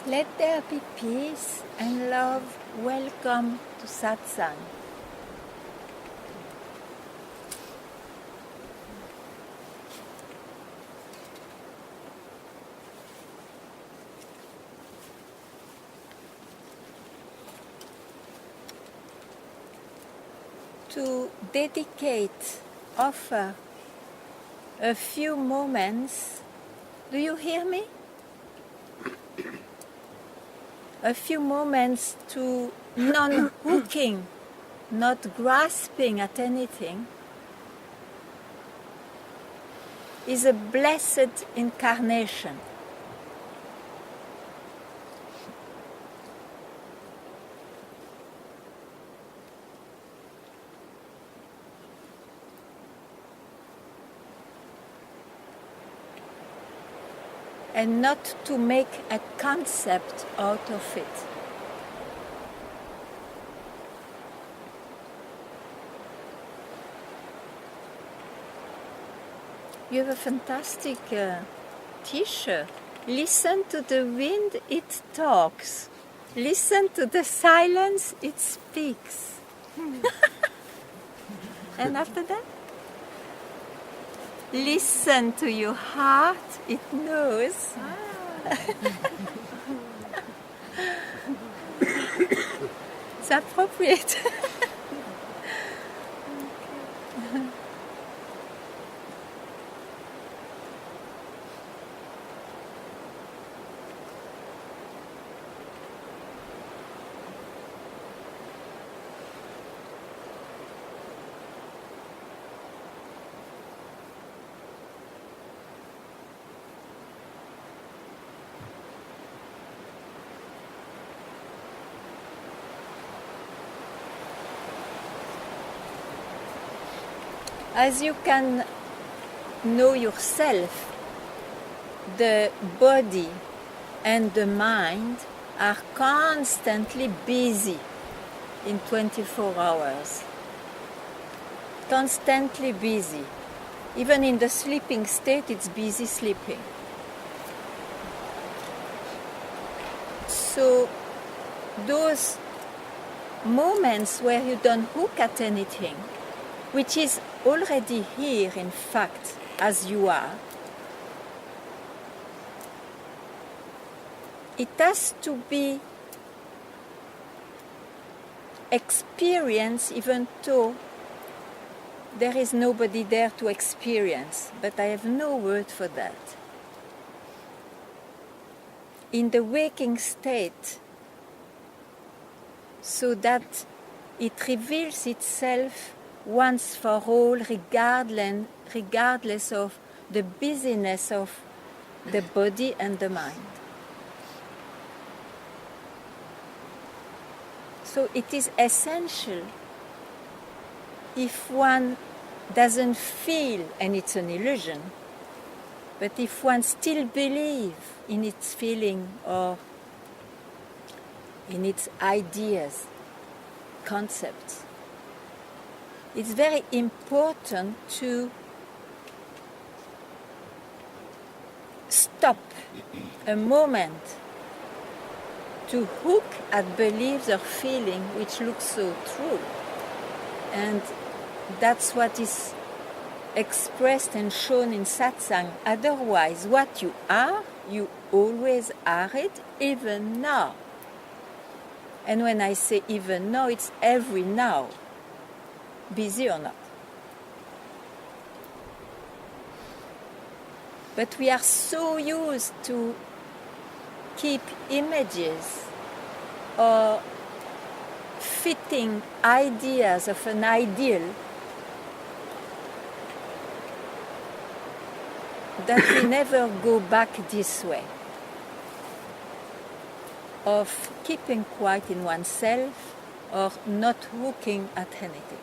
Let there be peace and love. Welcome to Satsang. To dedicate, offer a few moments. Do you hear me? A few moments to non-hooking, not grasping at anything, is a blessed incarnation. And not to make a concept out of it. You have a fantastic t-shirt. Listen to the wind, it talks. Listen to the silence, it speaks. And after that? Listen to your heart, it knows. It's appropriate. As you can know yourself, the body and the mind are constantly busy in 24 hours. Constantly busy. Even in the sleeping state, it's busy sleeping. So those moments where you don't hook at anything, which is already here, in fact, as you are, it has to be experienced even though there is nobody there to experience, but I have no word for that. In the waking state, so that it reveals itself once for all, regardless of the busyness of the body and the mind. So it is essential, if one doesn't feel, and it's an illusion, but if one still believes in its feeling or in its ideas, concepts, it's very important to stop a moment to hook at beliefs or feeling which look so true. And that's what is expressed and shown in satsang. Otherwise, what you are, you always are it, even now. And when I say even now, it's every now, busy or not. But we are so used to keep images or fitting ideas of an ideal that we never go back this way, of keeping quiet in oneself or not hooking at anything.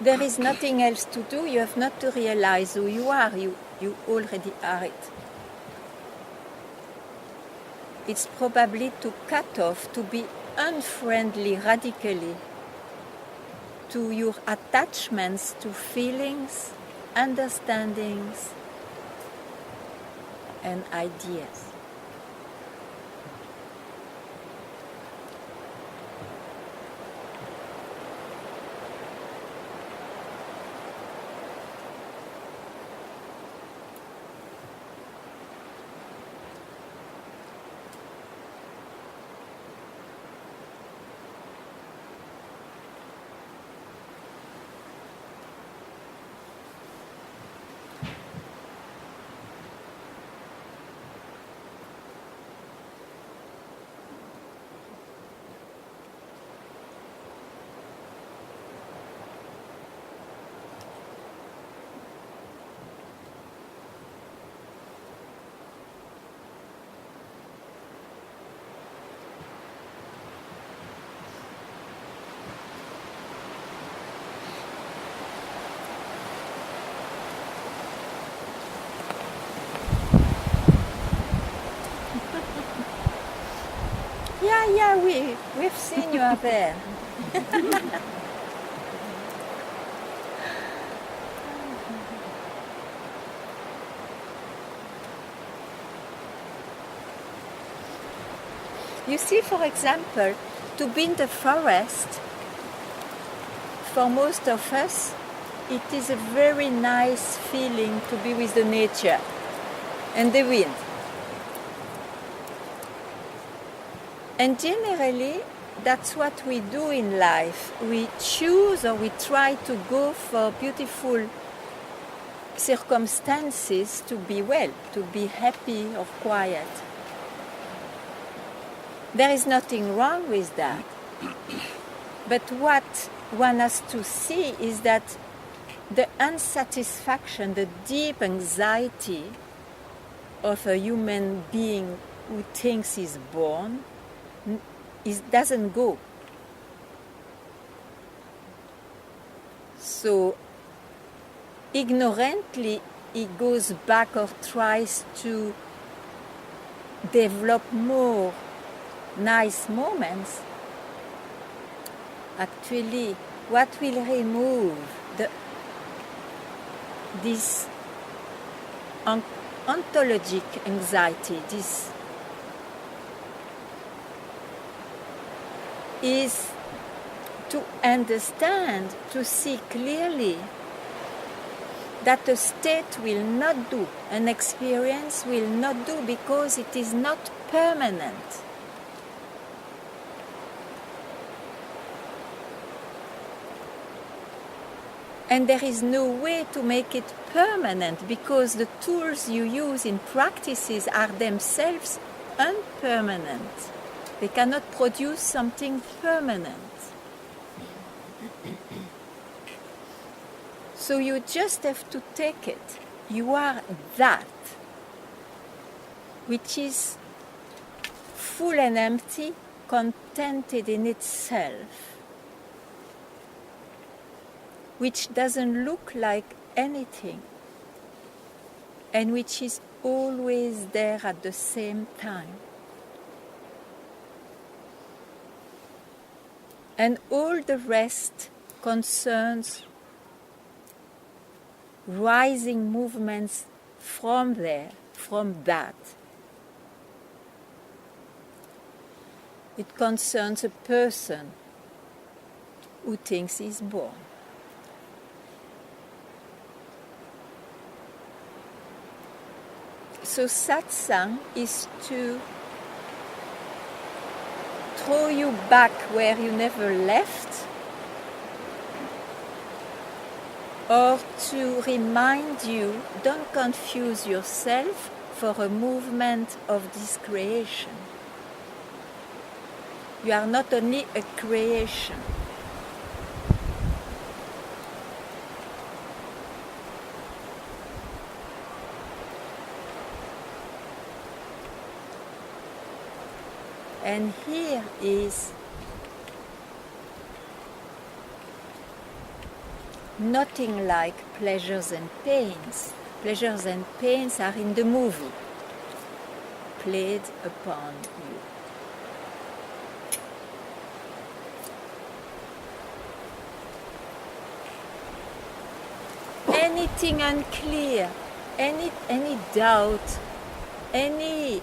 There is nothing else to do. You have not to realize who you are. You already are it. It's probably to cut off, to be unfriendly radically to your attachments to feelings, understandings and ideas. Yeah, we've seen you up there. You see, for example, to be in the forest, for most of us, it is a very nice feeling to be with the nature and the wind. And generally, that's what we do in life. We choose or we try to go for beautiful circumstances to be well, to be happy or quiet. There is nothing wrong with that. But what one has to see is that the unsatisfaction, the deep anxiety of a human being who thinks he's born doesn't go. So ignorantly he goes back or tries to develop more nice moments. Actually, what will remove this ontologic anxiety, this is to understand, to see clearly that a state will not do, an experience will not do, because it is not permanent. And there is no way to make it permanent, because the tools you use in practices are themselves impermanent. They cannot produce something permanent. So you just have to take it. You are that, which is full and empty, contented in itself, which doesn't look like anything, and which is always there at the same time. And all the rest concerns rising movements from there, from that. It concerns a person who thinks he's born. So satsang is to throw you back where you never left, or to remind you, don't confuse yourself for a movement of this creation. You are not only a creation. And here is nothing like pleasures and pains. Pleasures and pains are in the movie, played upon you. anything unclear, any doubt, any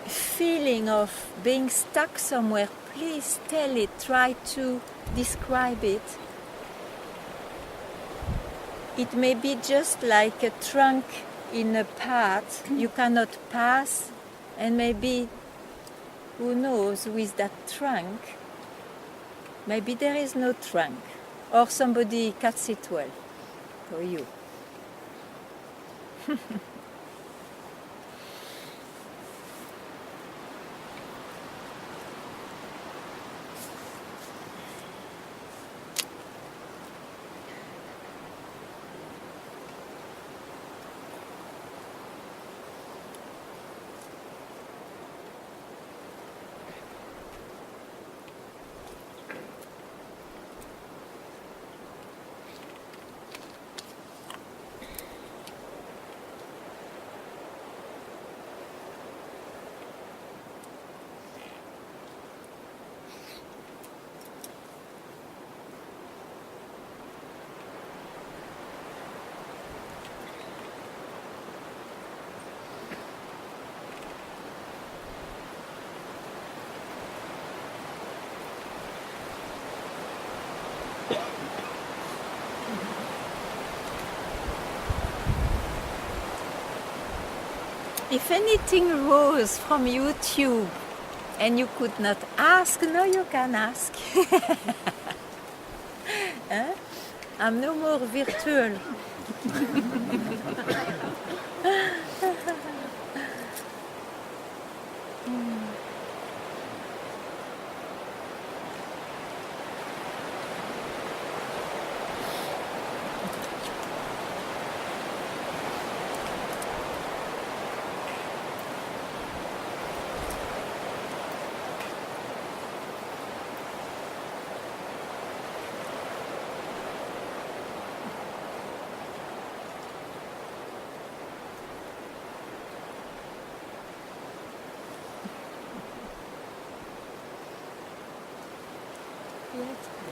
feeling of being stuck somewhere, please tell it, try to describe it. It may be just like a trunk in a path you cannot pass, and maybe, who knows, with that trunk, maybe there is no trunk, or somebody cuts it well for you. If anything rose from YouTube and you could not ask, now you can ask. Huh? I'm no more virtual.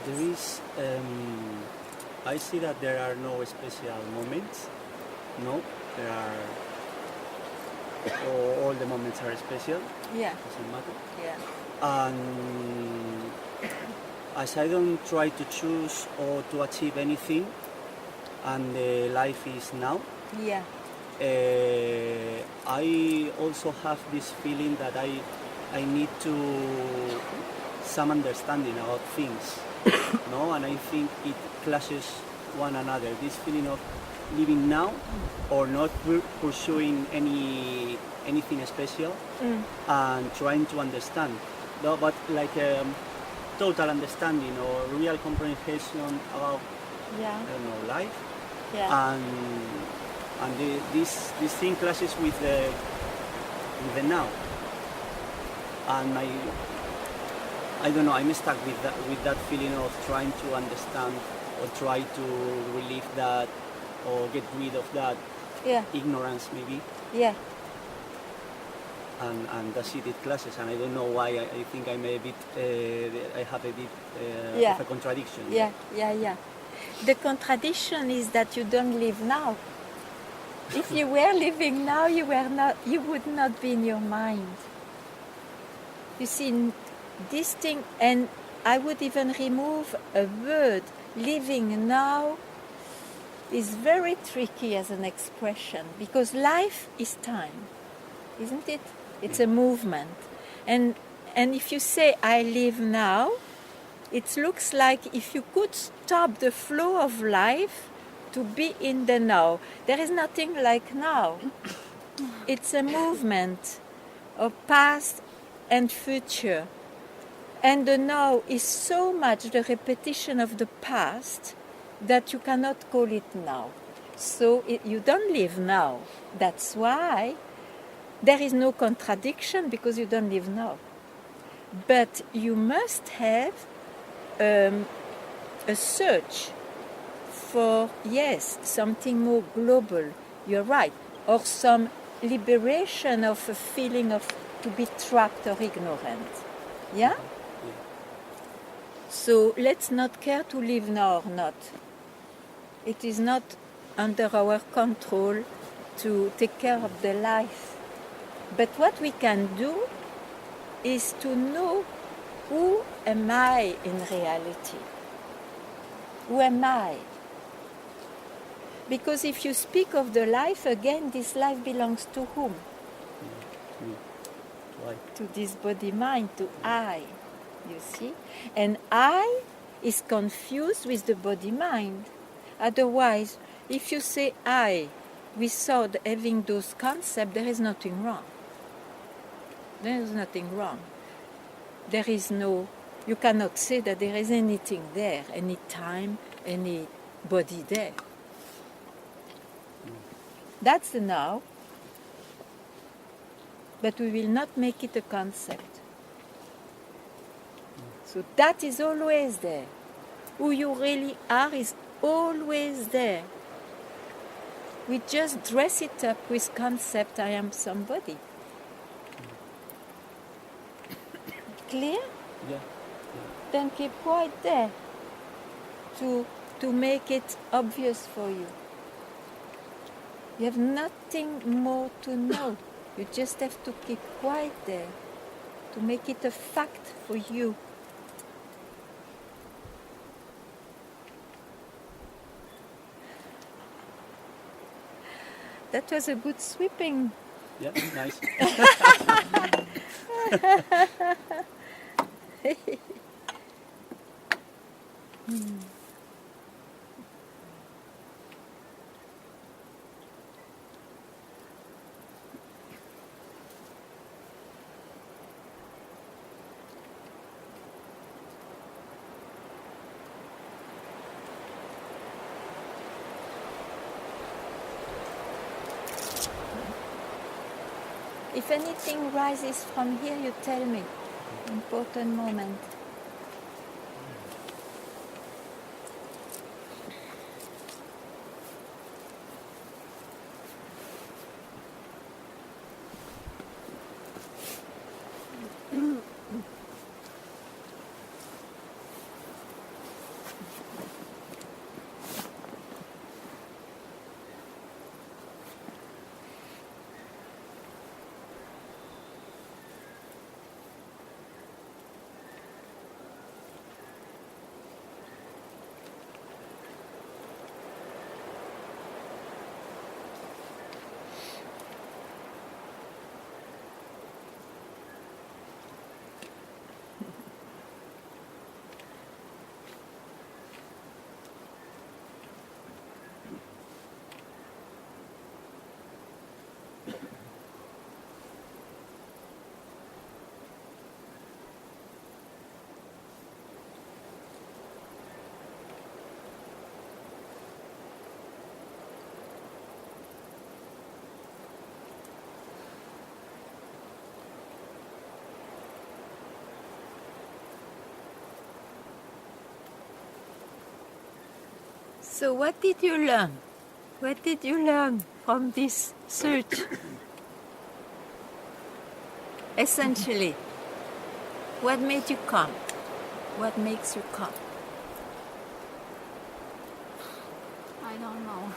There is, I see that there are no special moments. No, there are, all the moments are special. Yeah. Doesn't matter. Yeah. And as I don't try to choose or to achieve anything, and life is now, Yeah. I also have this feeling that I need to some understanding about things, no, and I think it clashes one another. This feeling of living now, or not pursuing anything special, and trying to understand, no, but like total understanding or real comprehension about, Yeah. I don't know, life, Yeah. and this thing clashes with the now, and I don't know, I'm stuck with that feeling of trying to understand or try to relieve that or get rid of that Yeah. ignorance maybe, Yeah. and that's it classes, and I don't know why. I think I'm a bit, I have a bit Yeah. of a contradiction. Yeah. Yeah. Yeah. The contradiction is that you don't live now. If you were living now, you would not be in your mind. You see, this thing, and I would even remove a word. Living now is very tricky as an expression, because life is time, isn't it? It's a movement. And if you say I live now, it looks like if you could stop the flow of life to be in the now. There is nothing like now. It's a movement of past and future. And the now is so much the repetition of the past that you cannot call it now. So you don't live now. That's why there is no contradiction, because you don't live now. But you must have a search for, yes, something more global. You're right. Or some liberation of a feeling of to be trapped or ignorant. Yeah? So let's not care to live now or not. It is not under our control to take care of the life. But what we can do is to know, who am I in reality? Who am I? Because if you speak of the life, again, this life belongs to whom? Me. Why? To this body-mind, to I, you see? And I is confused with the body-mind. Otherwise, if you say I without having those concepts, there is nothing wrong. There is nothing wrong. There is no, you cannot say that there is anything there, any time, any body there. That's the now, but we will not make it a concept. So that is always there. Who you really are is always there. We just dress it up with concept, I am somebody. Clear? Yeah. Then keep right there to make it obvious for you. You have nothing more to know. You just have to keep quiet there to make it a fact for you. That was a good sweeping. Yeah, nice. If anything rises from here, you tell me. Important moment. So what did you learn? What did you learn from this search? Essentially, what made you come? What makes you come? I don't know.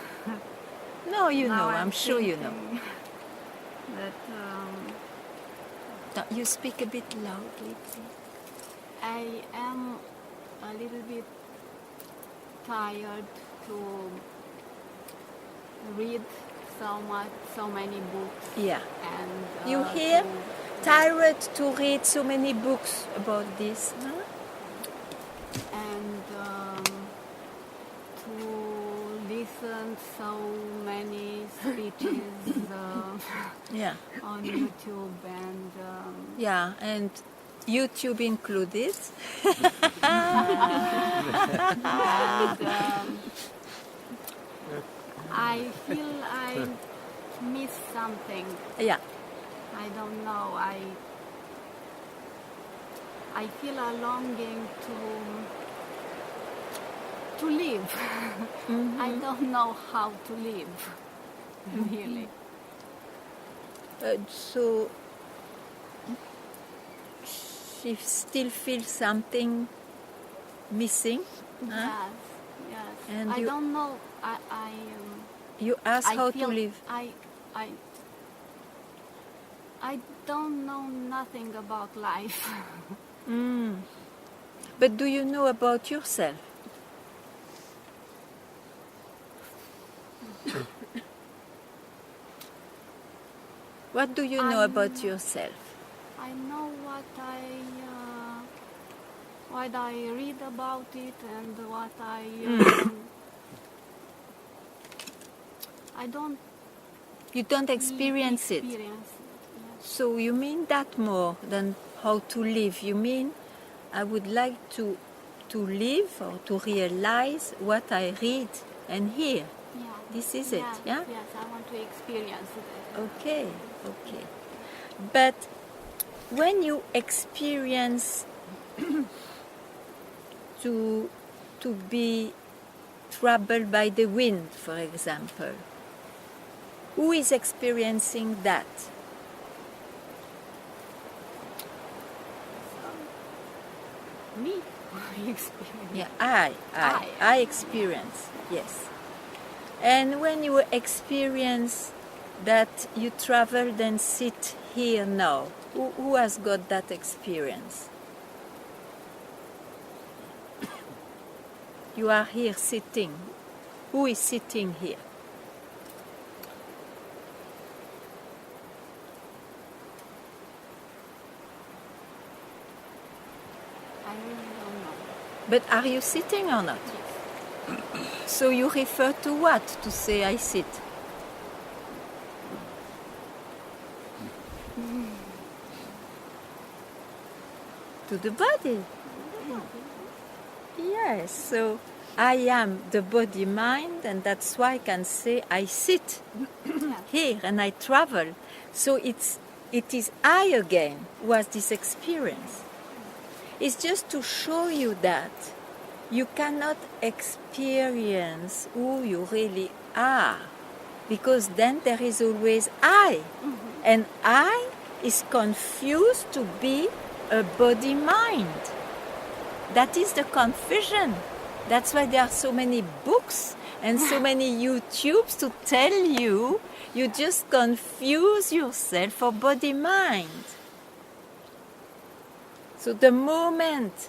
No, you Now know, I'm sure you know. thinking That No, you speak a bit loudly, please. I am a little bit tired to read so many books. Yeah. And You hear? to- Tired to read so many books about this. Huh? and to listen so many speeches Yeah. on YouTube and Yeah, and YouTube included. I feel I miss something. Yeah. I don't know. I feel a longing to live. I don't know how to live, really. So she still feels something missing. Huh? Yes. And I you- don't know. You ask how to feel live. I don't know nothing about life. But do you know about yourself? What do you know about yourself? I know what I read about it and what I don't You don't experience it. Yes. So you mean that more than how to live. You mean I would like to live or to realize what I read and hear. Yeah. This is it, yeah? Yes, I want to experience it. Okay. But when you experience to be troubled by the wind, for example, who is experiencing that? Me, I experience. Yeah, I experience, yes. And when you experience that you traveled and sit here now, who has got that experience? You are here sitting. Who is sitting here? I really don't know. But are you sitting or not? So you refer to what to say I sit? To the body. Yes, so I am the body mind, and that's why I can say I sit here and I travel. So it is I again who has this experience. It's just to show you that you cannot experience who you really are, because then there is always I. And I is confused to be a body mind. That is the confusion. That's why there are so many books and so many YouTubes to tell you just confuse yourself for body mind. So the moment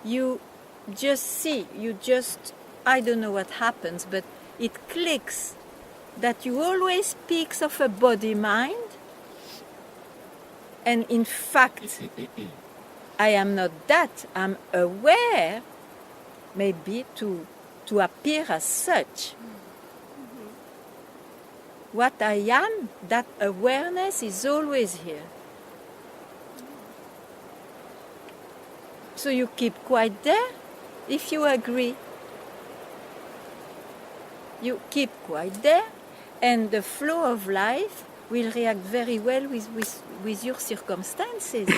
you just see, I don't know what happens, but it clicks that you always speak of a body mind, and in fact, I am not that. I'm aware, maybe to appear as such. What I am, that awareness is always here. So you keep quite there, if you agree. You keep quite there, and the flow of life will react very well with your circumstances.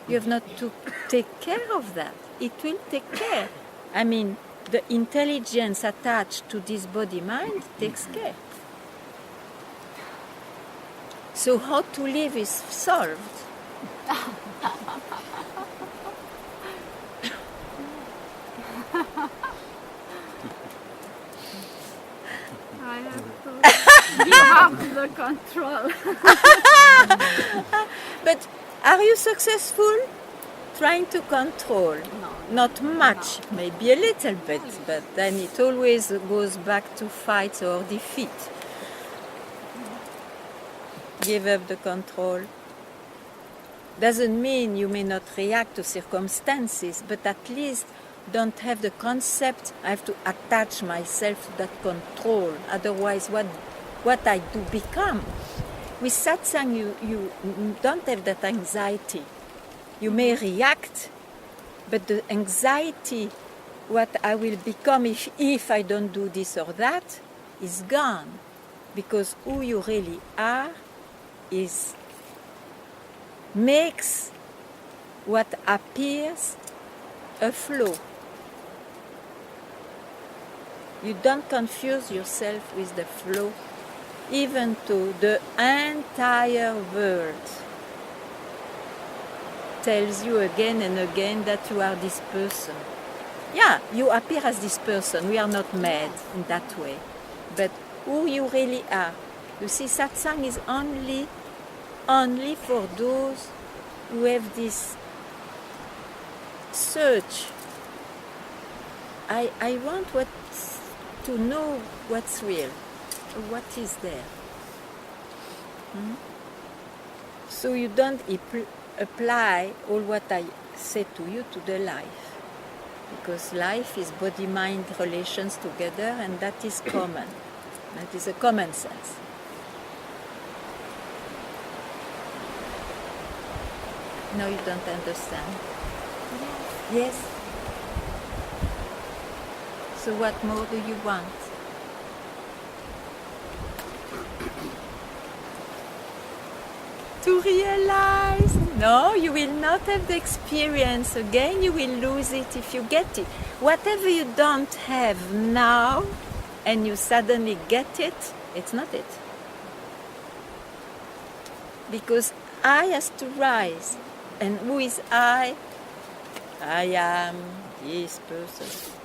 You have not to take care of that. It will take care. I mean, the intelligence attached to this body-mind takes care. So how to live is solved. I have to give up the control. But are you successful? Trying to control? No. Not much, maybe a little bit, but then it always goes back to fight or defeat. Give up the control. Doesn't mean you may not react to circumstances, but at least don't have the concept I have to attach myself to that control. Otherwise, what I do become. With satsang, you don't have that anxiety. You may react, but the anxiety, what I will become if I don't do this or that, is gone. Because who you really are makes what appears a flow. You don't confuse yourself with the flow, even though the entire world tells you again and again that you are this person. Yeah, you appear as this person. We are not mad in that way. But who you really are. You see, satsang is only for those who have this search. I want to know what's real, what is there. So you don't apply all what I say to you to the life, because life is body-mind relations together, and that is common. That is a common sense. No, you don't understand. Yes. So what more do you want? To realize, no, you will not have the experience again, you will lose it if you get it. Whatever you don't have now and you suddenly get it, it's not it. Because I has to rise. And who is I? I am this person.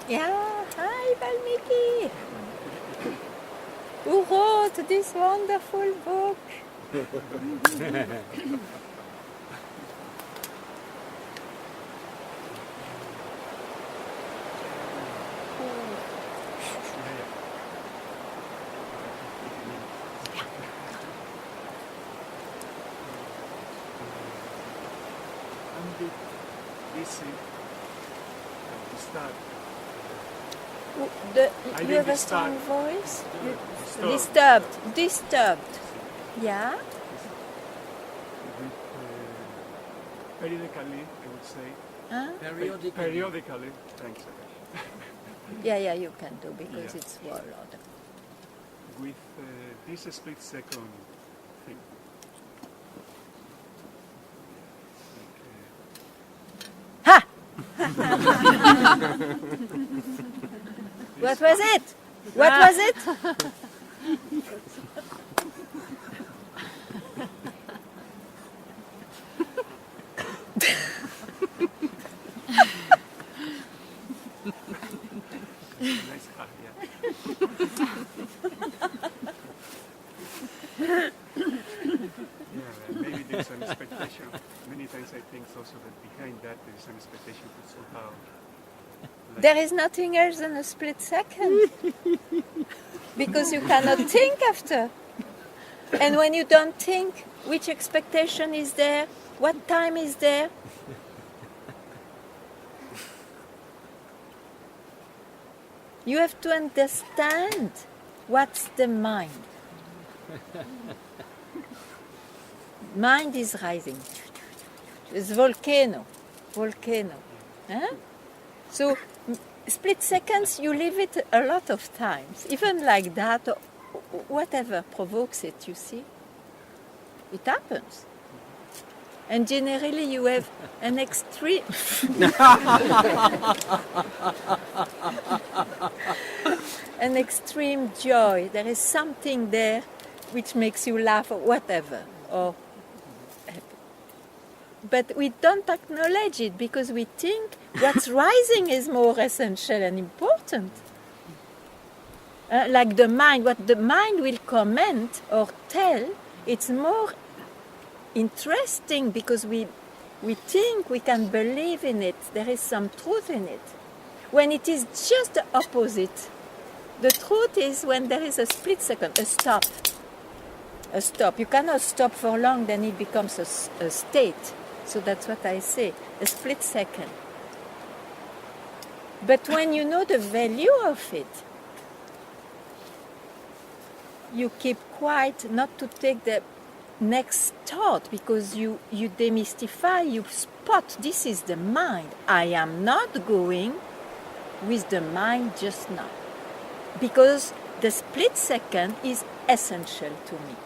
Yeah, hi Valmiki. Who wrote this wonderful book? I'm a bit busy to start. You have a strong voice? Disturbed. Disturbed. Yeah? Periodically, I would say. Huh? Periodically. Thanks. Yeah, you can do because Yeah. it's warlord. With this split second thing. Ha! What was it? What was it? Nice car, yeah. Yeah, maybe there's an expectation. Many times I think also that behind that there is an expectation to somehow. There is nothing else than a split second. Because you cannot think after. And when you don't think, which expectation is there? What time is there? You have to understand what's the mind. Mind is rising. It's volcano. Huh? So, split seconds, you live it a lot of times. Even like that, whatever provokes it, you see. It happens. And generally you have an extreme... an extreme joy. There is something there which makes you laugh or whatever. Or but we don't acknowledge it because we think what's rising is more essential and important. Like the mind, what the mind will comment or tell, it's more interesting because we think we can believe in it. There is some truth in it. When it is just the opposite. The truth is when there is a split second, a stop. A stop. You cannot stop for long, then it becomes a state. So that's what I say, a split second. But when you know the value of it, you keep quiet not to take the next thought because you demystify, you spot, this is the mind. I am not going with the mind just now. Because the split second is essential to me.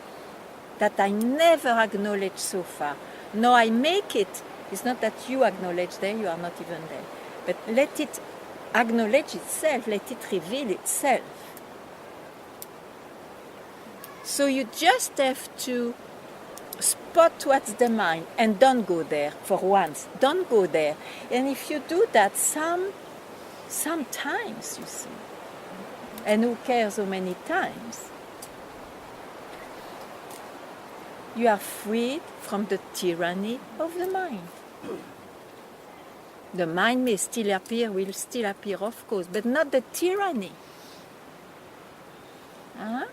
That I never acknowledge so far. No, I make it. It's not that you acknowledge there, you are not even there. But let it acknowledge itself, let it reveal itself. So you just have to spot what's the mind and don't go there for once. Don't go there. And if you do that sometimes, you see, and who cares how many times, you are freed from the tyranny of the mind. The mind may still appear, will still appear, of course, but not the tyranny. Huh?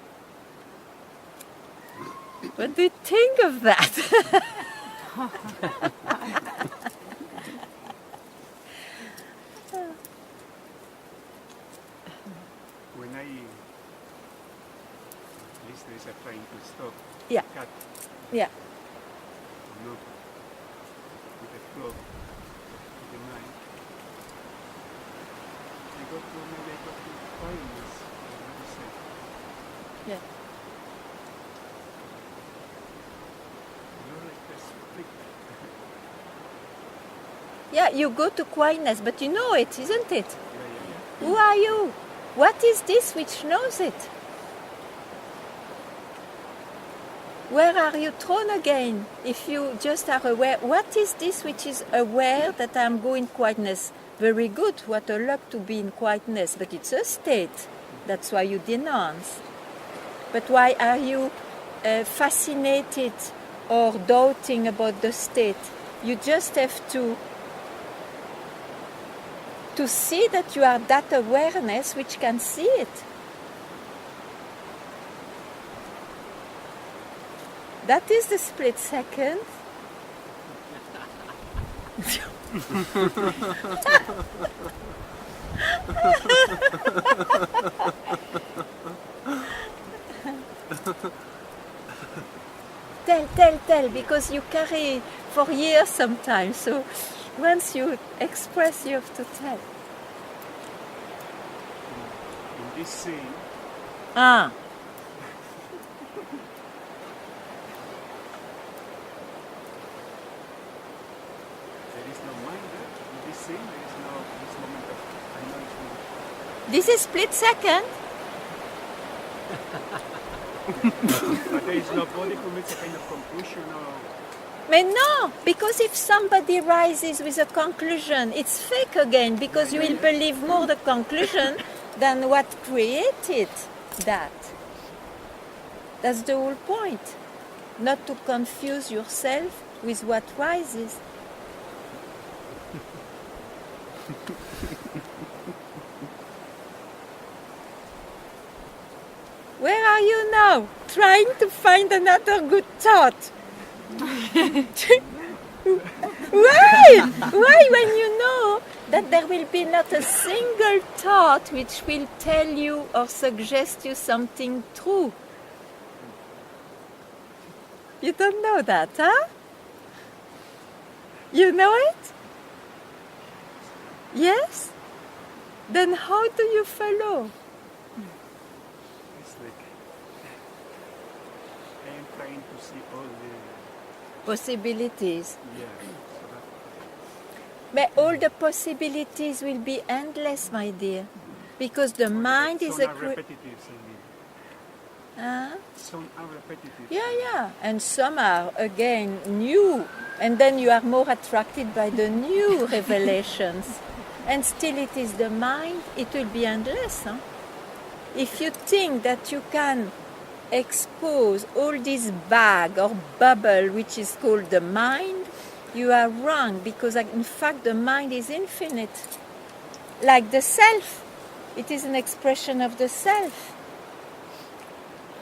What do you think of that? When at least there is a trying to stop. Yeah. Cut. Yeah. Look with the flow of the mind. I got to quietness. What you say? Yeah. You're like a split. Yeah, you go to quietness, but you know it, isn't it? Yeah. Who are you? What is this which knows it? Where are you thrown again? If you just are aware, what is this which is aware that I'm going quietness? Very good, what a luck to be in quietness, but it's a state. That's why you denounce. But why are you fascinated or doubting about the state? You just have to see that you are that awareness which can see it. That is the split second. Tell, because you carry for years sometimes. So once you express, you have to tell. In this scene, Ah. there is no mind there. In this scene, there is no this moment of acknowledgement. This is split second. But there is no body who makes a kind of conclusion or. But no, because if somebody rises with a conclusion, it's fake again, because you will believe more the conclusion than what created that. That's the whole point. Not to confuse yourself with what rises. Where are you now? Trying to find another good thought. Why? Why, when you know that there will be not a single thought which will tell you or suggest you something true? You don't know that, huh? You know it? Yes? Then how do you follow? It's like I am trying to see all the Possibilities. so that But all the possibilities will be endless, my dear. Because the mind is some a... are repetitive, Huh? some are repetitive. Yeah. And some are, again, new. And then you are more attracted by the new revelations. And still it is the mind, it will be endless. Huh? if you think that you can expose all this bag or bubble which is called the mind, you are wrong, because in fact the mind is infinite. Like the self, it is an expression of the self.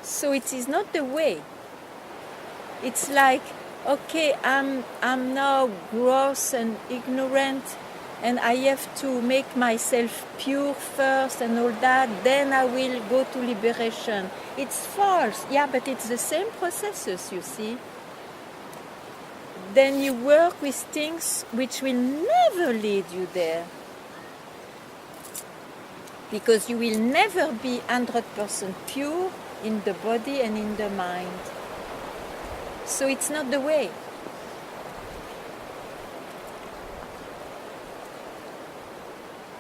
So it is not the way. It's like, okay, I'm now gross and ignorant, and I have to make myself pure first and all that, then I will go to liberation. It's false. Yeah, but it's the same processes, you see. Then you work with things which will never lead you there. Because you will never be 100% pure in the body and in the mind. So it's not the way.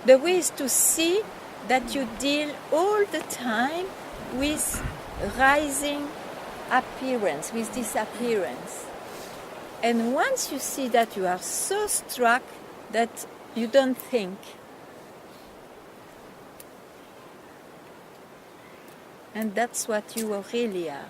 The way is to see that you deal all the time with rising appearance, with disappearance. And once you see that, you are so struck that you don't think. And that's what you really are.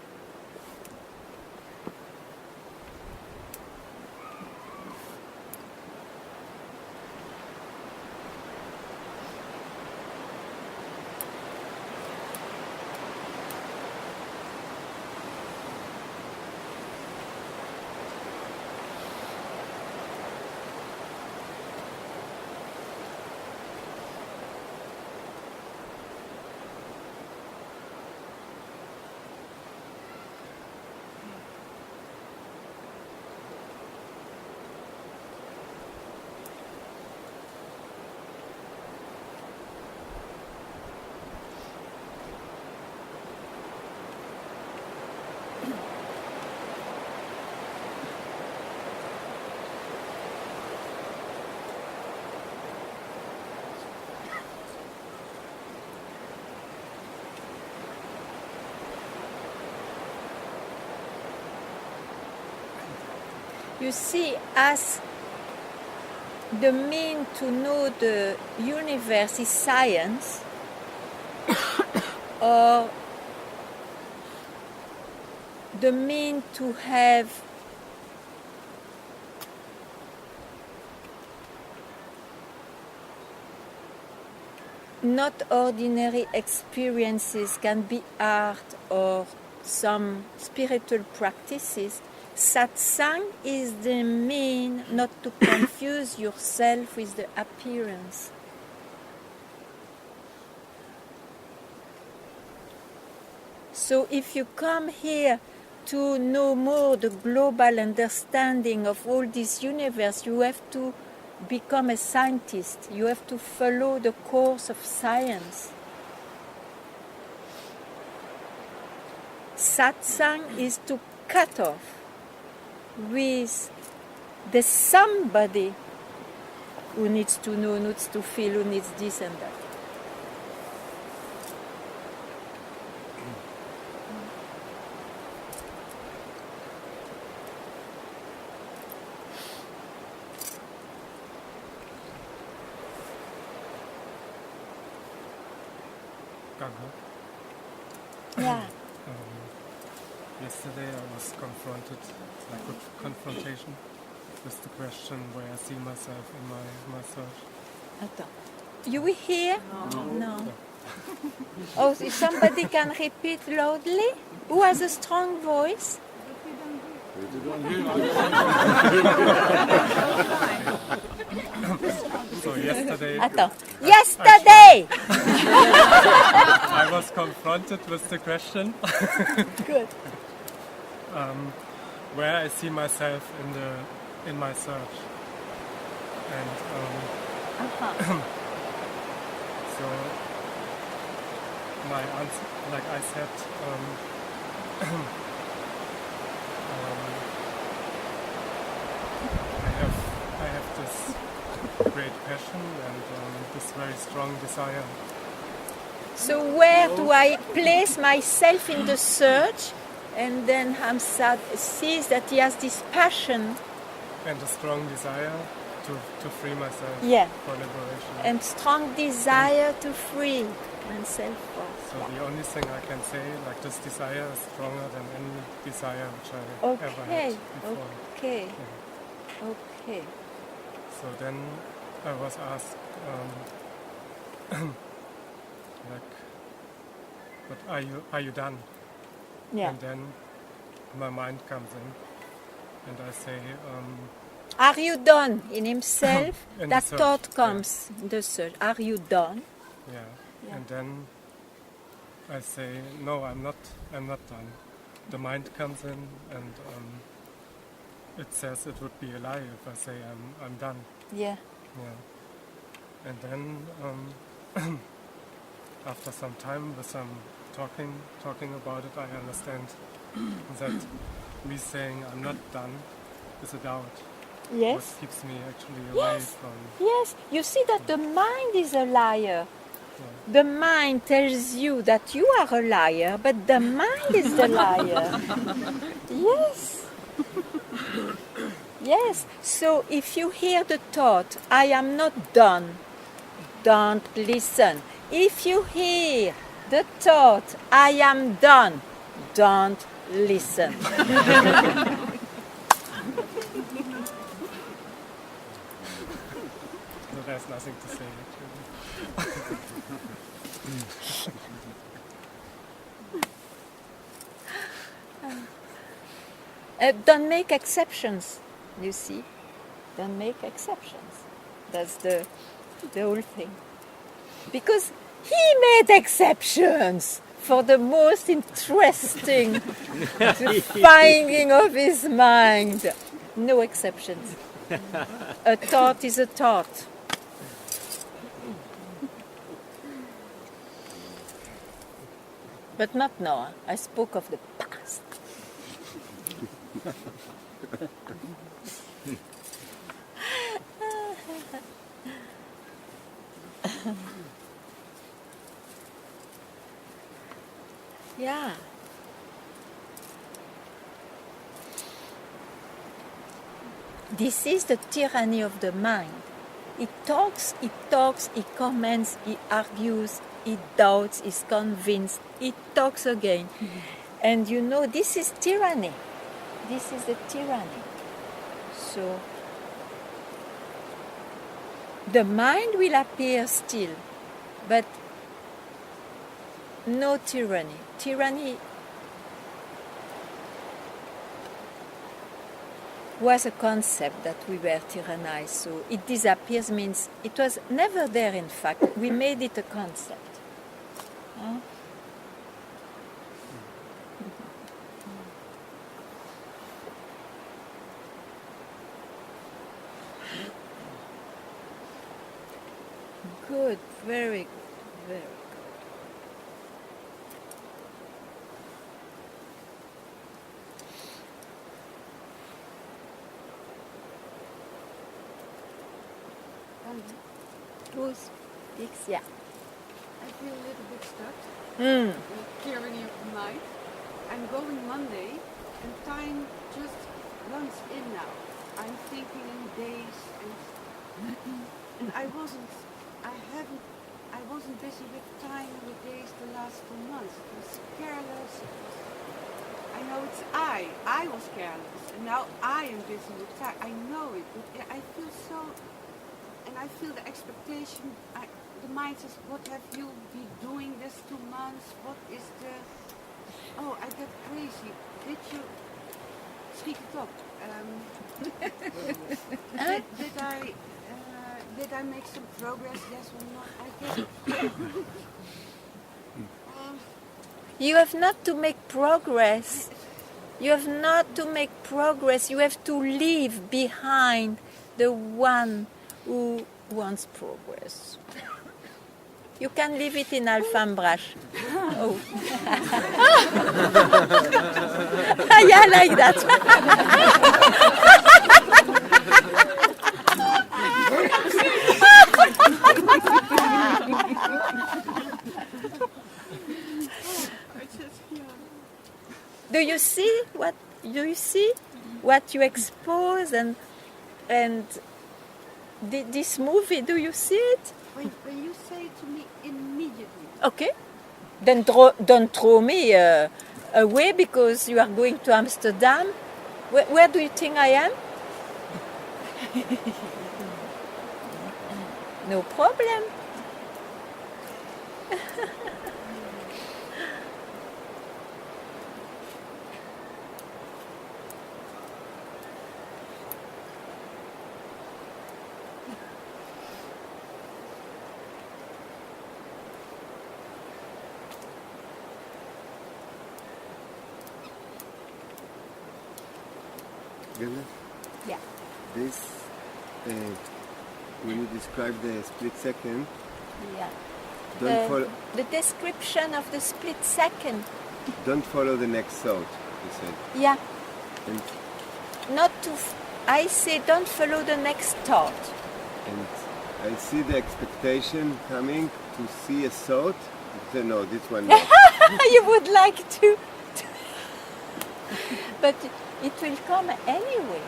You see, as the mean to know the universe is science, or the mean to have not ordinary experiences can be art or some spiritual practices. Satsang is the mean not to confuse yourself with the appearance. So if you come here to know more the global understanding of all this universe, you have to become a scientist. You have to follow the course of science. Satsang is to cut off with the somebody who needs to know, needs to feel, who needs this and that. Ganga. Yeah. Yesterday I was confronted, like a confrontation, with the question where I see myself in my search. Attends. You will hear? No. Oh, if somebody can repeat loudly? Who has a strong voice? So yesterday Attends. Yesterday! I was confronted with the question Good. where I see myself in my search, and so my answer, like I said, I have this great passion and this very strong desire. So where do I place myself in the search? And then Hamsad sees that he has this passion. And a strong desire to free myself Yeah. for liberation. And strong desire to free. and self-worth. So the only thing I can say, like this desire is stronger than any desire which I ever Okay, had before. okay, Yeah. okay. So then I was asked, like, but are you done? Yeah. And then my mind comes in, and I say, Are you done in himself? In That the search, thought yeah. comes, the search. Are you done? yeah. Yeah. And then I say, no, I'm not done. The mind comes in, and it says it would be a lie if I say I'm done. Yeah. Yeah. And then after some time with some talking about it, I understand that me saying I'm not done is a doubt. Yes. What keeps me actually away Yes. from. Yes. You see that the mind is a liar. Yeah. The mind tells you that you are a liar, but the mind is the liar. Yes. Yes. So if you hear the thought, I am not done, don't listen. If you hear the thought, I am done, don't listen. So there's nothing to say actually. Don't make exceptions, you see. Don't make exceptions. That's the whole thing. Because he made exceptions for the most interesting finding of his mind. No exceptions. A thought is a thought. But not now. I spoke of the past. Yeah. This is the tyranny of the mind. It talks, he comments, he argues, he doubts, he's convinced, he talks again. And you know, this is tyranny. This is the tyranny. So, the mind will appear still, but no tyranny. Tyranny was a concept that we were tyrannized, so it disappears means it was never there in fact. We made it a concept. Huh? Good, very good, very good. Who speaks? Yeah. I feel a little bit stuck Mm. in clearing of the mind. I'm going Monday and time just runs in now. I'm thinking in days and I wasn't busy with time and with days the last 2 months. It was careless. I know it's I was careless and now I am busy with time. I know it, but I feel so. And I feel the expectation, the mind says, what have you been doing this 2 months? What is the... Oh, I get crazy. Did you... Schiet het op. Did I make some progress, yes or not? I get... You have not to make progress. You have not to make progress. You have to leave behind the one who wants progress. You can leave it in Alfambrash. Oh. Yeah, like that. Do you see what you expose and this movie? Do you see it? When you say it to me immediately, Okay. Then don't throw me away because you are going to Amsterdam. Where do you think I am? No problem. Ganga, Yeah. this, when you describe the split second, Yeah. don't The description of the split second. follow the next thought, you said. Yeah. And, Not to. I say don't follow the next thought. and I see the expectation coming to see a thought. So no, this one no. You would like to. But it will come anyway.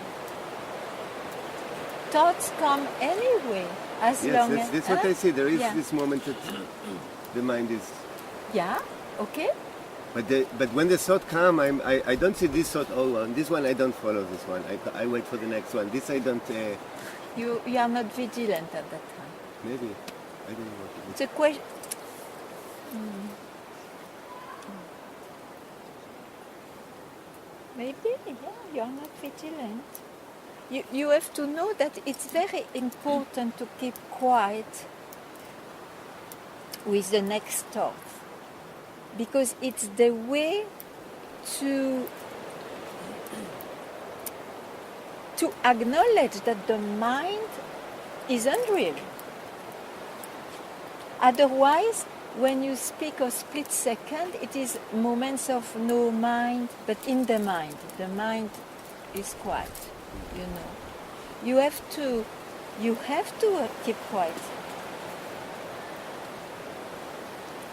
Thoughts come anyway, as Yes, long that's, as. that's what I see. There is Yeah. this moment that the mind is. Yeah. Okay. But when the thought come, I don't see this thought. Oh, well, this one I don't follow. This one I wait for the next one. This I don't. You are not vigilant at that time. Maybe I don't know what it is. It's a question. Maybe, yeah, you are not vigilant. You have to know that it's very important to keep quiet with the next thought, because it's the way to acknowledge that the mind is unreal. Otherwise, when you speak of split second, it is moments of no mind, but in the mind is quiet. You know, you have to keep quiet.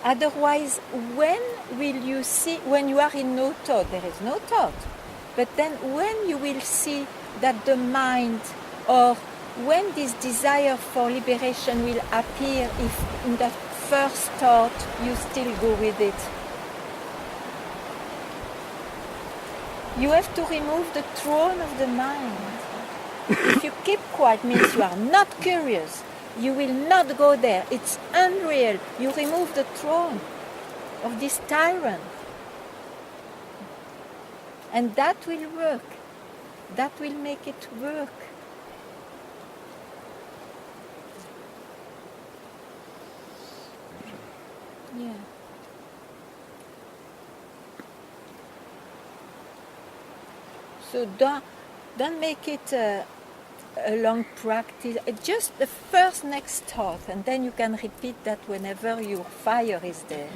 Otherwise, when will you see? When you are in no thought, there is no thought. But then, when you will see that the mind, or when this desire for liberation will appear, if in the first thought you still go with it. You have to remove the throne of the mind. If you keep quiet, means you are not curious. You will not go there. It's unreal. You remove the throne of this tyrant. And that will work. That will make it work. Yeah. So don't make it a long practice. Just the first next thought, and then you can repeat that whenever your fire is there.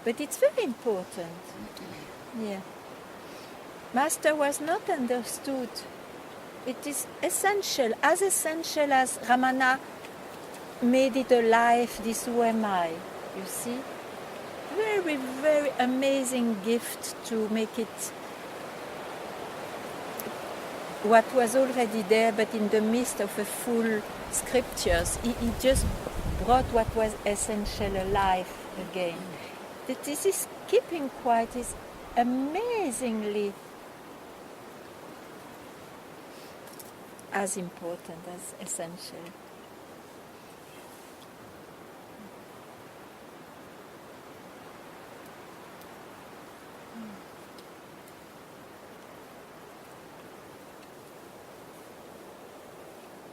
But it's very important. Yeah. Master was not understood. It is essential as Ramana made it alive, this who am I, you see? Very, very amazing gift to make it what was already there, but in the midst of a full scriptures. He just brought what was essential alive again. That this is keeping quiet is amazingly as important as essential.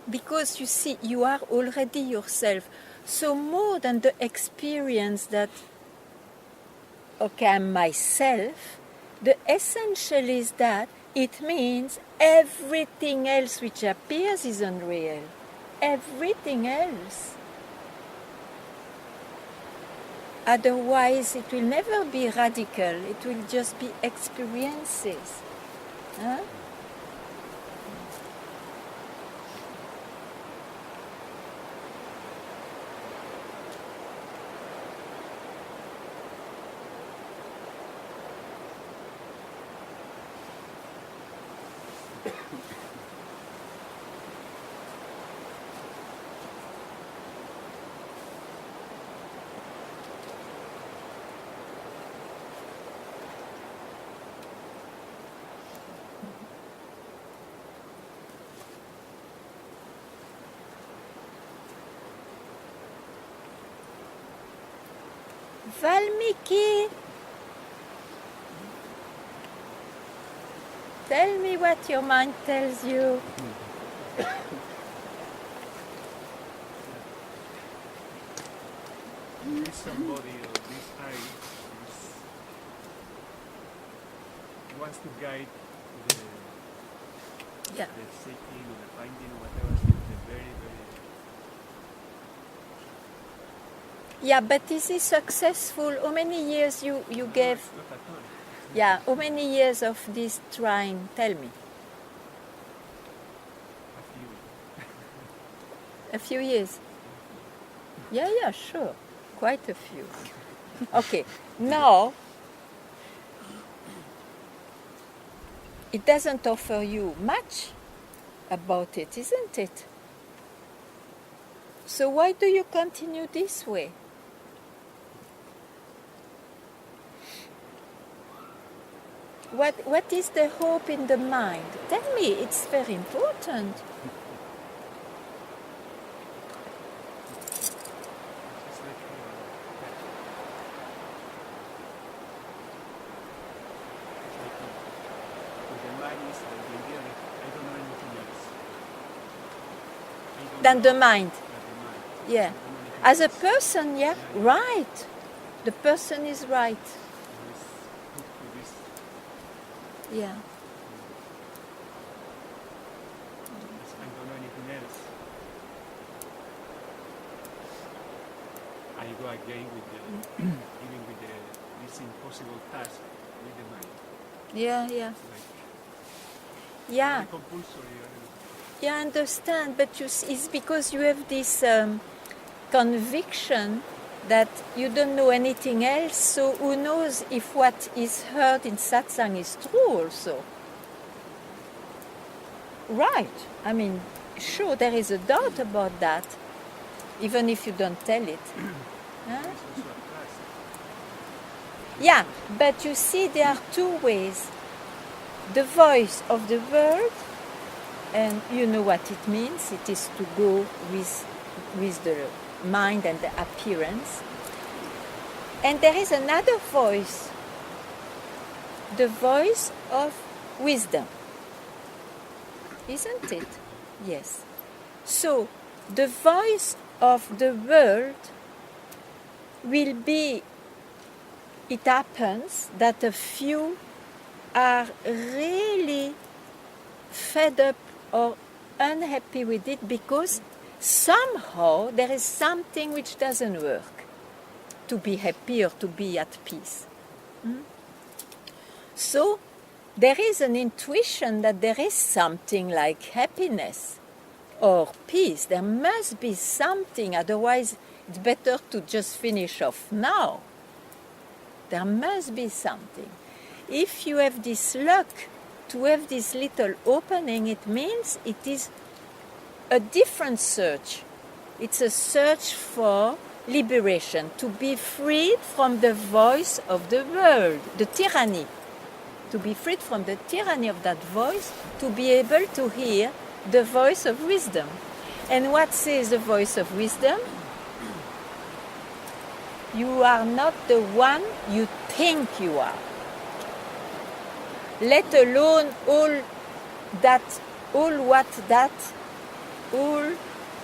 Because you see, you are already yourself. So more than the experience that, okay, I'm myself, the essential is that it means everything else which appears is unreal. Everything else. Otherwise, it will never be radical. It will just be experiences. Huh? Valmiki, tell me what your mind tells you. This somebody or this eye wants to guide the Yeah. seeking or the finding or whatever through the very, very Yeah, but is he successful? How many years you gave? not at all. Yeah, how many years of this trying? Tell me. A few. A few years? Yeah, sure. Quite a few. Okay, now it doesn't offer you much about it, isn't it? So why do you continue this way? What is the hope in the mind? Tell me, it's very important. It's like the mind is the idea that I don't know anything else. I don't Than know the mind. than the mind. Yeah. I don't know anything As a else. person, yeah, right. The person is right. Who is hooked to this. Yeah. I don't know anything else. I go again with the even with this impossible task with the mind. Yeah. Like Yeah. very compulsory. Yeah, I understand, but it's because you have this conviction that you don't know anything else, so who knows if what is heard in satsang is true also. Right. I mean, sure, there is a doubt about that, even if you don't tell it. Huh? It's also a task. Yeah, but you see, there are two ways. The voice of the world, and you know what it means. It is to go with the mind and the appearance. And there is another voice, the voice of wisdom. Isn't it? Yes. So, the voice of the world will be, it happens that a few are really fed up or unhappy with it because somehow there is something which doesn't work to be happy or to be at peace. So there is an intuition that there is something like happiness or peace. There must be something, otherwise it's better to just finish off now. There must be something. If you have this luck to have this little opening, it means it is a different search. It's a search for liberation, to be freed from the voice of the world, the tyranny. To be freed from the tyranny of that voice, to be able to hear the voice of wisdom. And what says the voice of wisdom? You are not the one you think you are. Let alone all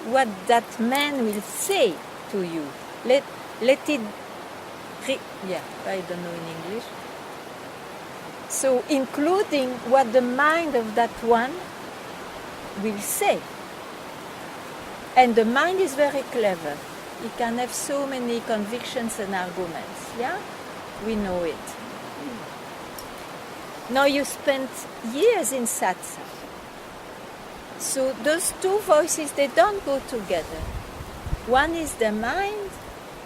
what that man will say to you. Let it, yeah, I don't know in English. So including what the mind of that one will say. And the mind is very clever. It can have so many convictions and arguments. Yeah, we know it. Now you spent years in satsang. So those two voices, they don't go together. One is the mind,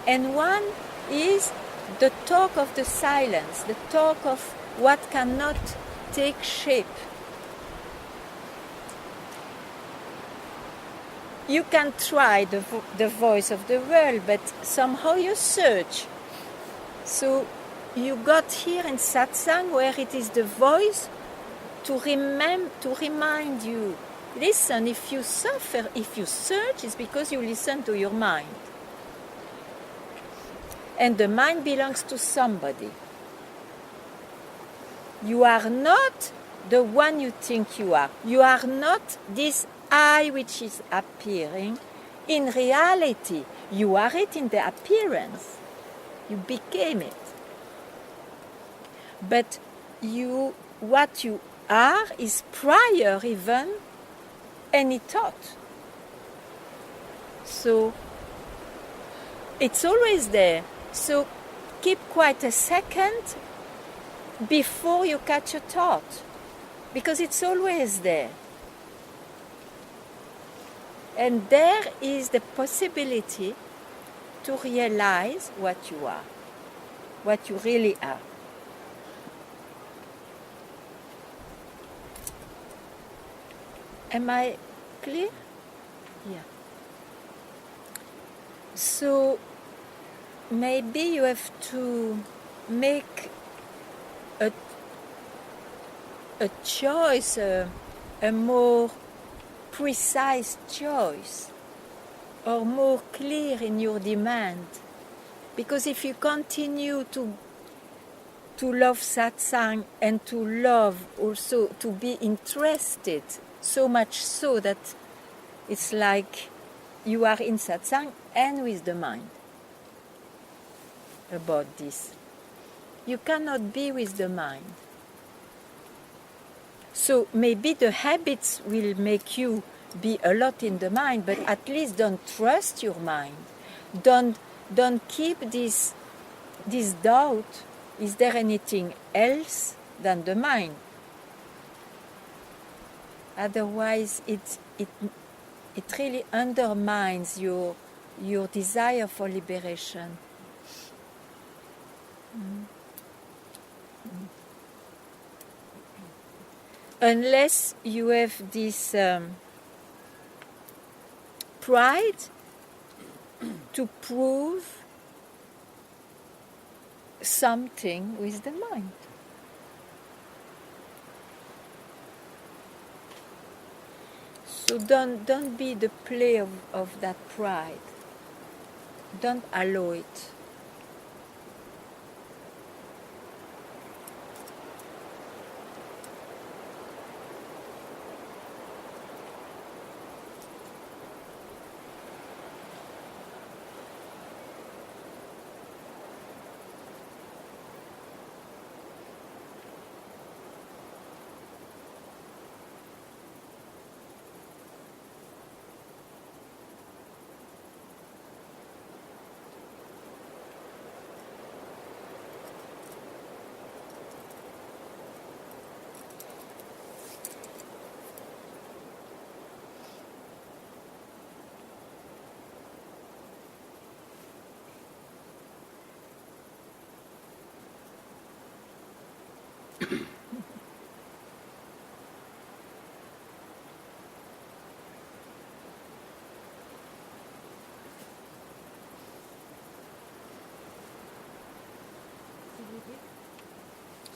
and one is the talk of the silence, the talk of what cannot take shape. You can try the voice of the world, but somehow you search. So you got here in satsang where it is the voice to remind you. Listen, if you suffer, if you search, it's because you listen to your mind. And the mind belongs to somebody. You are not the one you think you are. You are not this I which is appearing. In reality, you are it in the appearance. You became it. But what you are is prior even any thought. So it's always there. So keep quite a second before you catch a thought, because it's always there. And there is the possibility to realize what you are, what you really are. Am I clear? Yeah. So maybe you have to make a choice, a more precise choice, or more clear in your demand. Because if you continue to love satsang and to love also to be interested, so much so that it's like you are in satsang and with the mind about this. You cannot be with the mind. So maybe the habits will make you be a lot in the mind, but at least don't trust your mind. Don't keep this doubt. Is there anything else than the mind? Otherwise, it really undermines your desire for liberation. Unless you have this pride to prove something with the mind. So don't be the play of that pride. Don't allow it.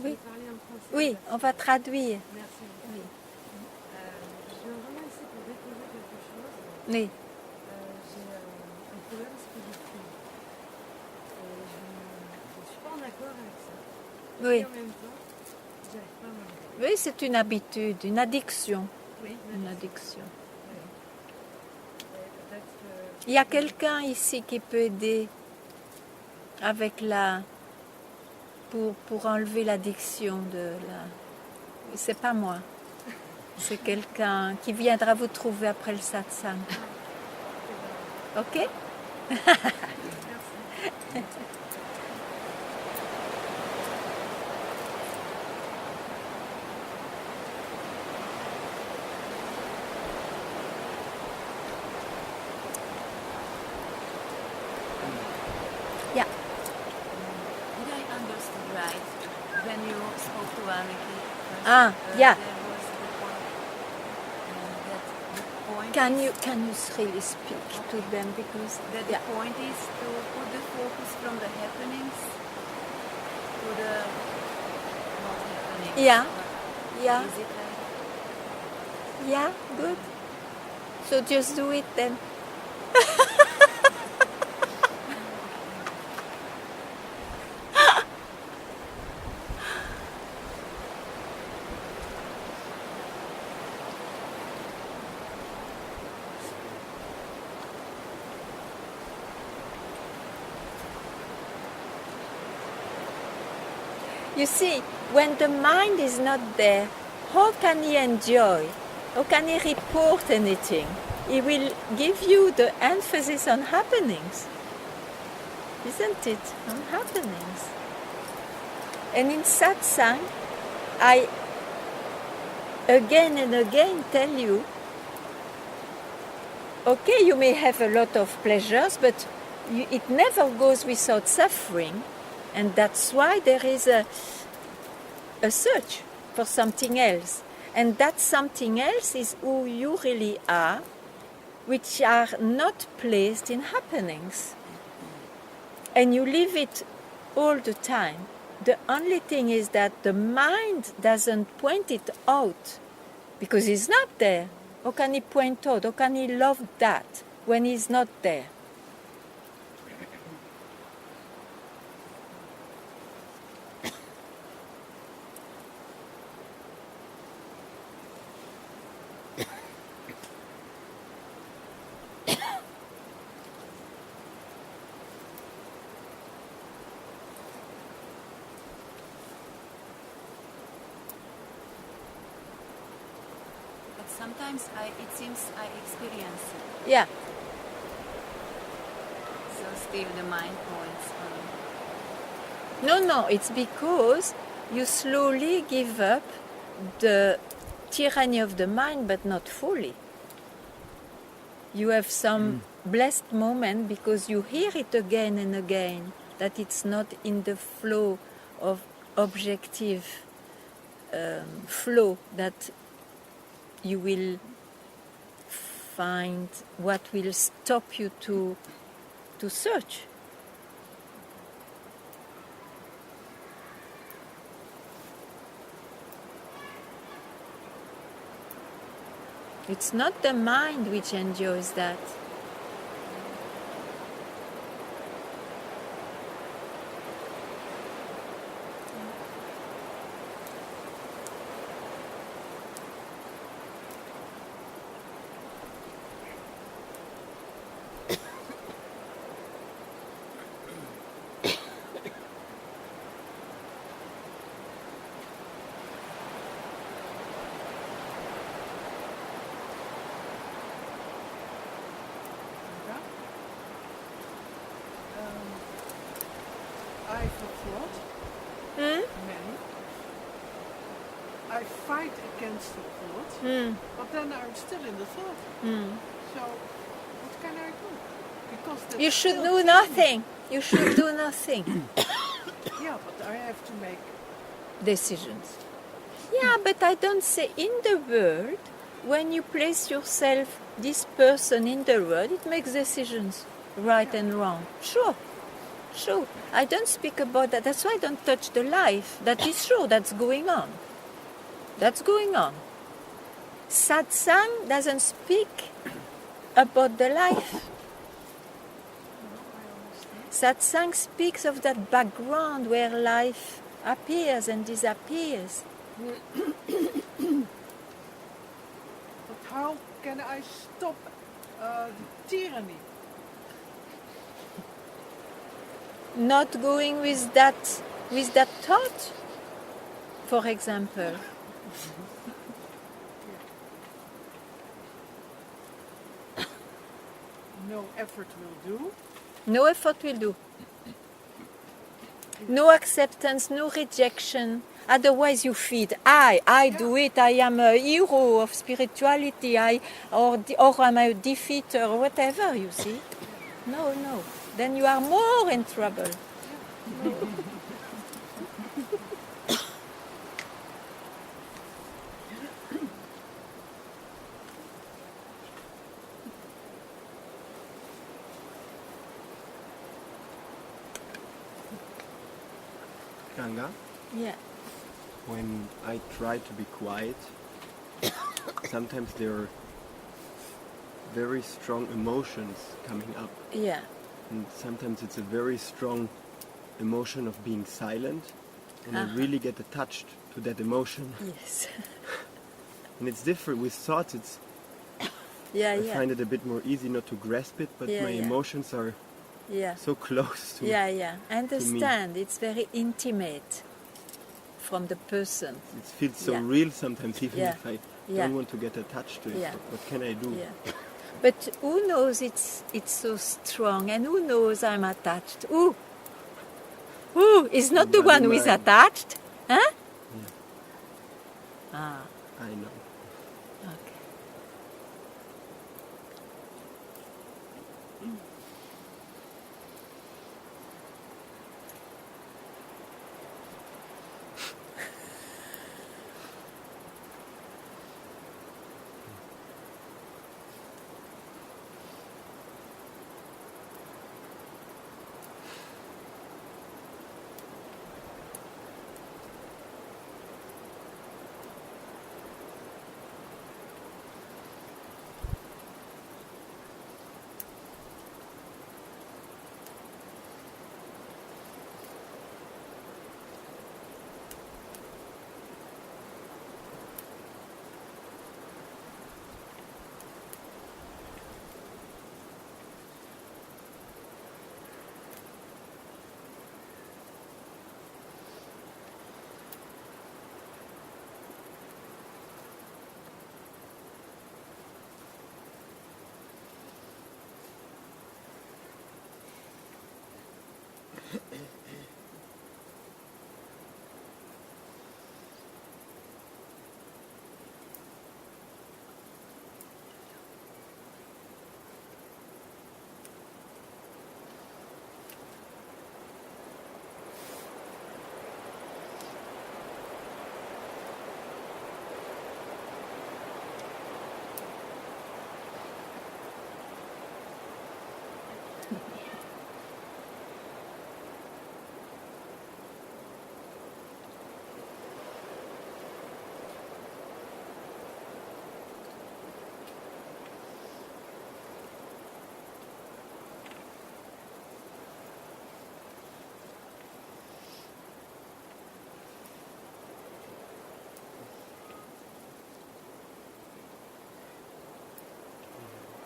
Oui. Oui, on va traduire. Merci. Oui. Je viens vraiment ici pour déposer quelque chose. Oui. J'ai un problème spirituel. Je ne suis pas en accord avec ça. Oui. Et en même temps, j'arrive pas à m'arrêter. Oui, c'est une habitude, une addiction. Oui, Une addiction. peut-être que... Il y a quelqu'un ici qui peut aider avec pour enlever l'addiction de la... C'est pas moi. C'est quelqu'un qui viendra vous trouver après le satsang. Ok? Yeah. Did I understand right when you spoke to Aniki? Yeah. There was the point Can is you really speak to them because that the point is to put the focus from the happenings to the not happenings. Yeah. Or Yeah. Is it like Yeah, good. So just do it then. You see, when the mind is not there, how can he enjoy? How can he report anything? He will give you the emphasis on happenings, isn't it? On happenings. And in satsang, I again and again tell you, okay, you may have a lot of pleasures, but it never goes without suffering, and that's why there is a search for something else. And that something else is who you really are, which are not placed in happenings. And you live it all the time. The only thing is that the mind doesn't point it out because it's not there. How can he point out? How can he love that when he's not there? Sometimes it seems I experience it. Yeah. So still the mind points on. No, it's because you slowly give up the tyranny of the mind, but not fully. You have some blessed moment because you hear it again and again, that it's not in the flow of objective flow that you will find what will stop you to search. It's not the mind which enjoys that. I have a thought. Many. I fight against the thought, but then I'm still in the thought. So what can I do? Because that's You should still do tyranny. nothing. You should do nothing. Yeah, but I have to make. Decisions. Yeah, but I don't say in the world, when you place yourself, this person in the world, it makes decisions, right and wrong. Sure. I don't speak about that. That's why I don't touch the life. That is true. That's going on. Satsang doesn't speak about the life. Satsang speaks of that background where life appears and disappears. But how can I stop the tyranny? Not going with that thought, for example. No effort will do. No effort will do. No acceptance, no rejection. Otherwise you feed. I do it. I am a hero of spirituality. Or I'm a defeater or whatever, you see. No. Then you are more in trouble. Ganga, Yeah. when I try to be quiet, sometimes there are very strong emotions coming up. Yeah. And sometimes it's a very strong emotion of being silent, and I Uh-huh. really get attached to that emotion. Yes. And it's different with thoughts. I find it a bit more easy not to grasp it, but Yeah, my yeah. emotions are Yeah. so close to Yeah. I understand. It's very intimate. from the person. It feels so Yeah. real sometimes, even Yeah. if I Yeah. don't want to get attached to it. Yeah. What can I do? Yeah. But who knows it's so strong, and who knows I'm attached? Who is not the Bloody one who is mind. attached? Huh? Ah, I know. okay.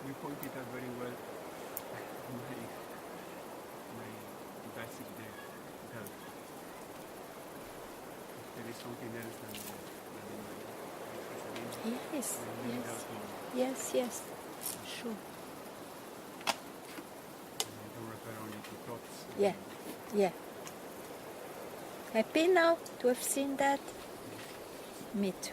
You pointed out very well my basic health. There is something else than Yes, I need yes, out more. yes, sure. I don't refer only to thoughts. Yeah, yeah. Happy now to have seen that? Me too.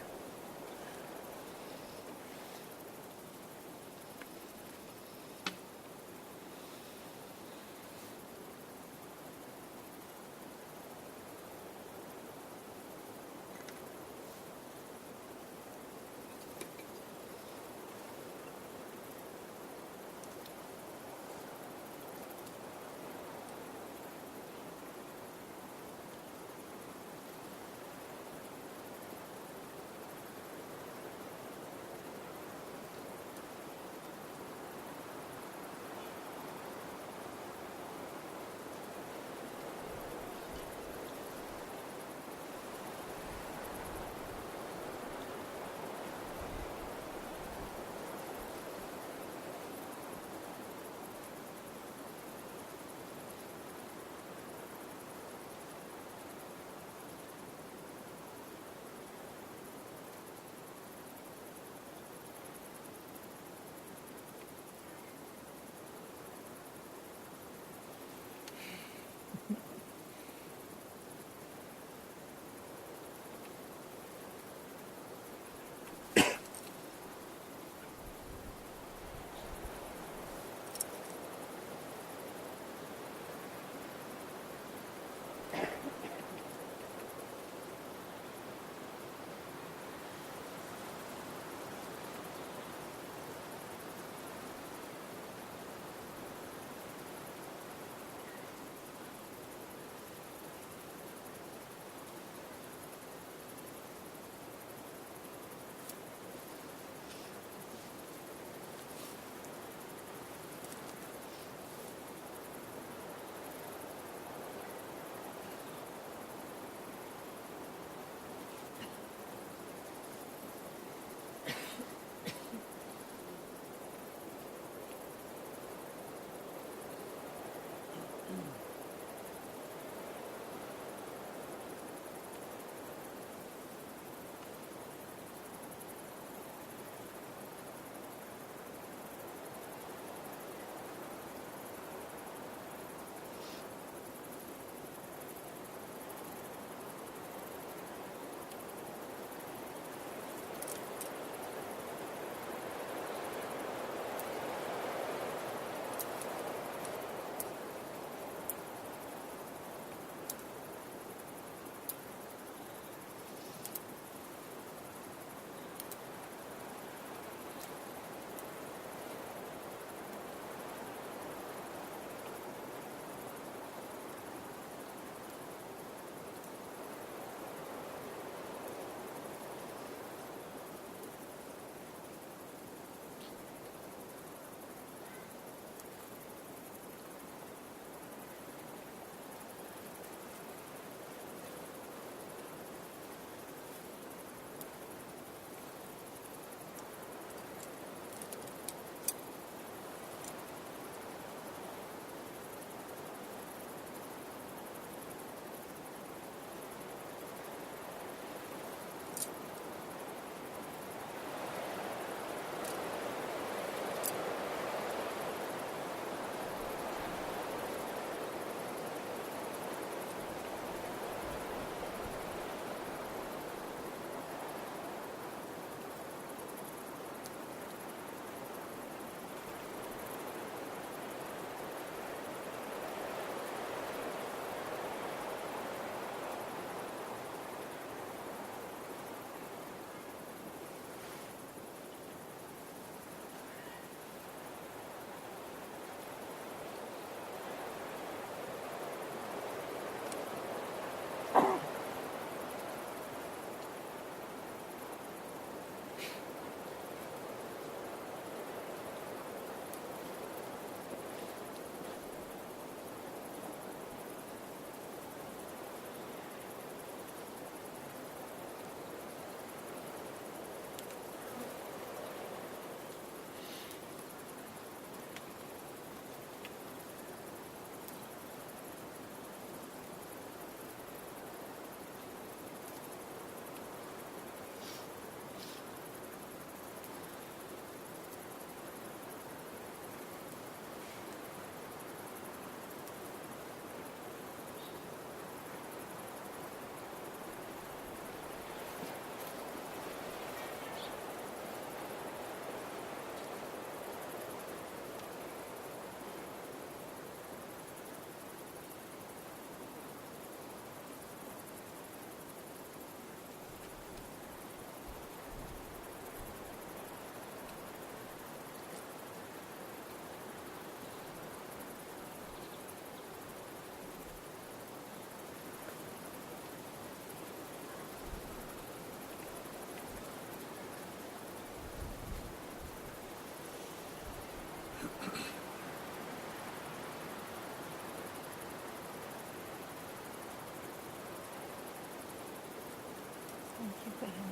Thank you very much.